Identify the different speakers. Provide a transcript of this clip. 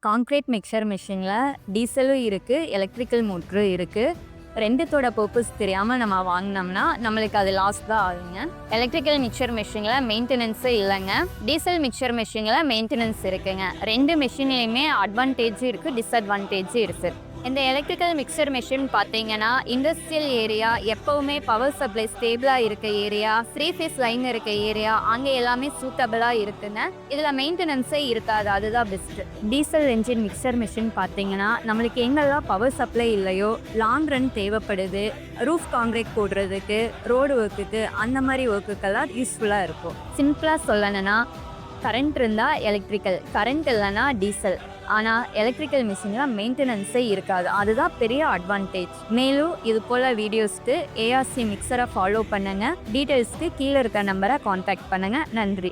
Speaker 1: Concrete mixer மிஷினில் டீசலும் இருக்குது, electrical மோட்ரும் இருக்குது. ரெண்டுத்தோட பர்பஸ் தெரியாமல் நம்ம வாங்கினோம்னா நம்மளுக்கு அது லாஸ் தான் ஆகுங்க. எலக்ட்ரிக்கல் மிக்சர் மிஷினில் மெயின்டெனன்ஸே இல்லைங்க. டீசல் மிக்சர் மிஷினில் மெயின்டெனன்ஸ் இருக்குங்க. ரெண்டு மிஷின்லேயுமே அட்வான்டேஜும் இருக்குது, டிஸ்அட்வான்டேஜும் இருக்குது. இந்த எலக்ட்ரிக்கல் மிக்சர் மிஷின் பார்த்தீங்கன்னா இண்டஸ்ட்ரியல் ஏரியா, எப்போவுமே பவர் சப்ளை ஸ்டேபிளாக இருக்க ஏரியா, 3 ஃபேஸ் லைன் இருக்க ஏரியா, அங்கே எல்லாமே சூட்டபிளாக இருக்குங்க. இதில் மெயின்டெனன்ஸே இருக்காது, அதுதான் best. Diesel engine mixer machine பார்த்தீங்கன்னா நம்மளுக்கு எங்கெல்லாம் பவர் சப்ளை இல்லையோ, லாங் ரன் தேவைப்படுது, ரூஃப் கான்க்ரீட் போடுறதுக்கு, ரோடு ஒர்க்குக்கு, அந்த மாதிரி ஒர்க்குக்கெல்லாம் யூஸ்ஃபுல்லாக இருக்கும். சிம்பிளாக சொல்லணும்னா கரண்ட் இருந்தால் எலக்ட்ரிக்கல், கரண்ட் இல்லைன்னா டீசல். ஆனால் எலக்ட்ரிக்கல் மிஷினில் மெயின்டெனன்ஸே இருக்காது, அதுதான் பெரிய அட்வான்டேஜ். மேலும் இது போல் வீடியோஸ்க்கு ஏஆர்சி மிக்சரை ஃபாலோ பண்ணுங்கள். டீட்டெயில்ஸ்க்கு கீழே இருக்க நம்பரை காண்டாக்ட் பண்ணுங்கள். நன்றி.